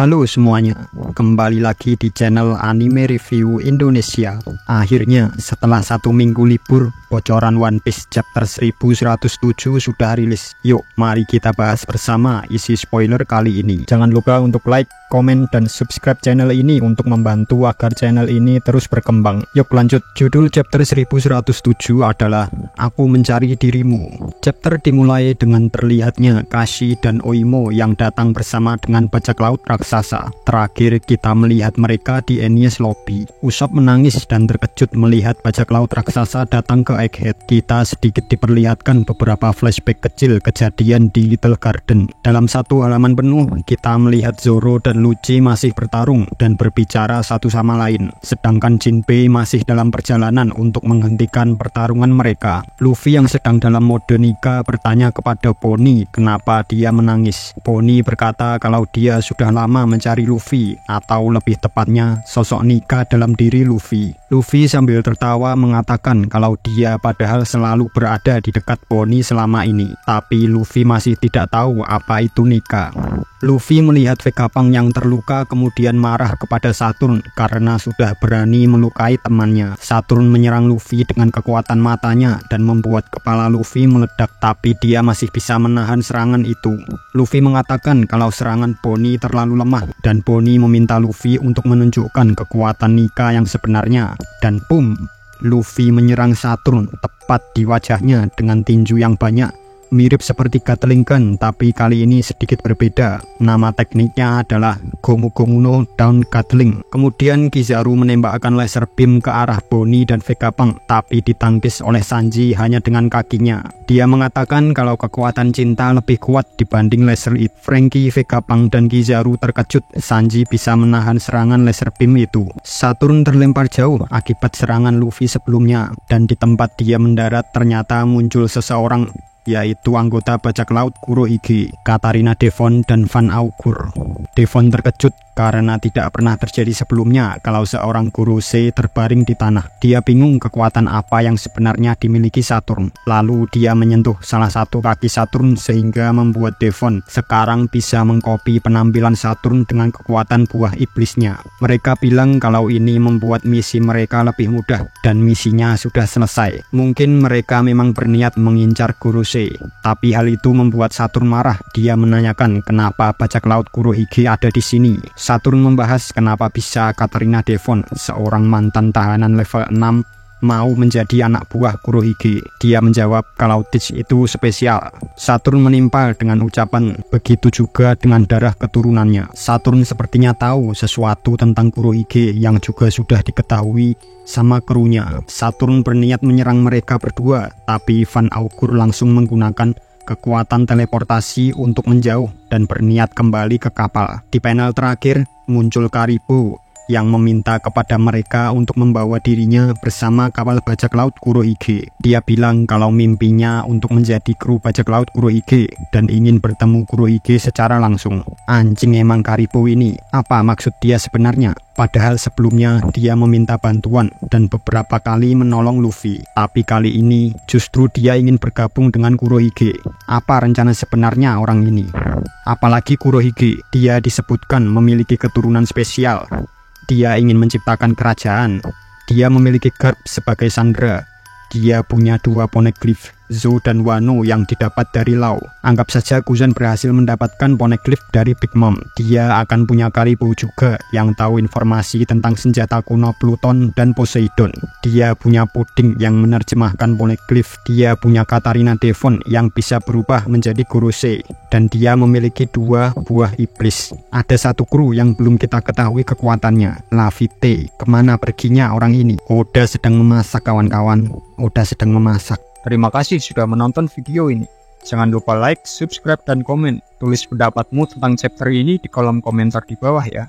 Halo semuanya, kembali lagi di channel Anime Review Indonesia. Akhirnya setelah 1 minggu libur, bocoran One Piece chapter 1107 sudah rilis. Yuk mari kita bahas bersama isi spoiler kali ini. Jangan lupa untuk like, komen, dan subscribe channel ini untuk membantu agar channel ini terus berkembang. Yuk lanjut. Judul chapter 1107 adalah Aku Mencari Dirimu. Chapter dimulai dengan terlihatnya Kashi dan Oimo yang datang bersama dengan bajak laut raksasa. Terakhir kita melihat mereka di Enies Lobby. Usopp menangis dan terkejut melihat bajak laut raksasa datang ke Egghead. Kita sedikit diperlihatkan beberapa flashback kecil kejadian di Little Garden. Dalam satu halaman penuh kita melihat Zoro dan Lucci masih bertarung dan berbicara satu sama lain, sedangkan Jinbei masih dalam perjalanan untuk menghentikan pertarungan mereka. Luffy yang sedang dalam mode nikah bertanya kepada Bonnie kenapa dia menangis. Bonnie berkata kalau dia sudah lama mencari Luffy, atau lebih tepatnya sosok nikah dalam diri Luffy. Luffy sambil tertawa mengatakan kalau dia padahal selalu berada di dekat Bonnie selama ini, tapi Luffy masih tidak tahu apa itu nikah. Luffy melihat Vegapunk yang terluka kemudian marah kepada Saturn karena sudah berani melukai temannya. Saturn menyerang Luffy dengan kekuatan matanya dan membuat kepala Luffy meledak, tapi dia masih bisa menahan serangan itu. Luffy mengatakan kalau serangan Bonnie terlalu lemah dan Bonnie meminta Luffy untuk menunjukkan kekuatan Nika yang sebenarnya. Dan boom, Luffy menyerang Saturn tepat di wajahnya dengan tinju yang banyak. Mirip seperti Gatling Gun, tapi kali ini sedikit berbeda. Nama tekniknya adalah Gomu Gomu no Down Gatling. Kemudian Kizaru menembakkan laser beam ke arah Bonnie dan Vegapunk, tapi ditangkis oleh Sanji hanya dengan kakinya. Dia mengatakan kalau kekuatan cinta lebih kuat dibanding laser itu. Franky, Vegapunk, dan Kizaru terkejut Sanji bisa menahan serangan laser beam itu. Saturn terlempar jauh akibat serangan Luffy sebelumnya, dan di tempat dia mendarat ternyata muncul seseorang, yaitu anggota bajak laut Kurohige, Katarina Devon, dan Van Augur. Devon terkejut karena tidak pernah terjadi sebelumnya kalau seorang Gorosei terbaring di tanah. Dia bingung kekuatan apa yang sebenarnya dimiliki Saturn. Lalu dia menyentuh salah satu kaki Saturn sehingga membuat Devon sekarang bisa mengkopi penampilan Saturn dengan kekuatan buah iblisnya. Mereka bilang kalau ini membuat misi mereka lebih mudah dan misinya sudah selesai. Mungkin mereka memang berniat mengincar Gorosei, tapi hal itu membuat Saturn marah. Dia menanyakan kenapa bajak laut Kurohige ada di sini. Saturn membahas kenapa bisa Katarina Devon, seorang mantan tahanan level 6, mau menjadi anak buah Kurohige. Dia menjawab kalau Teach itu spesial. Saturn menimpal dengan ucapan begitu juga dengan darah keturunannya. Saturn sepertinya tahu sesuatu tentang Kurohige yang juga sudah diketahui sama krunya. Saturn berniat menyerang mereka berdua, tapi Van Augur langsung menggunakan kekuatan teleportasi untuk menjauh dan berniat kembali ke kapal. Di panel terakhir muncul Karibo yang meminta kepada mereka untuk membawa dirinya bersama kapal bajak laut Kurohige. Dia bilang kalau mimpinya untuk menjadi kru bajak laut Kurohige dan ingin bertemu Kurohige secara langsung. Anjing emang Karibo ini, apa maksud dia sebenarnya? Padahal sebelumnya dia meminta bantuan dan beberapa kali menolong Luffy, tapi kali ini justru dia ingin bergabung dengan Kurohige. Apa rencana sebenarnya orang ini? Apalagi Kurohige, dia disebutkan memiliki keturunan spesial. Dia ingin menciptakan kerajaan. Dia memiliki garp sebagai sandera. Dia punya 2 poneglyph, Zou dan Wano, yang didapat dari Lau. Anggap saja Kuzan berhasil mendapatkan poneglyph dari Big Mom. Dia akan punya Karibo juga yang tahu informasi tentang senjata kuno Pluton dan Poseidon. Dia punya Pudding yang menerjemahkan poneglyph. Dia punya Katarina Devon yang bisa berubah menjadi Gorosei. Dan dia memiliki 2 buah iblis. Ada satu kru yang belum kita ketahui kekuatannya, Lavitte. Kemana perginya orang ini? Oda sedang memasak kawan-kawan. Oda sedang memasak. Terima kasih sudah menonton video ini. Jangan lupa like, subscribe, dan komen. Tulis pendapatmu tentang chapter ini di kolom komentar di bawah ya.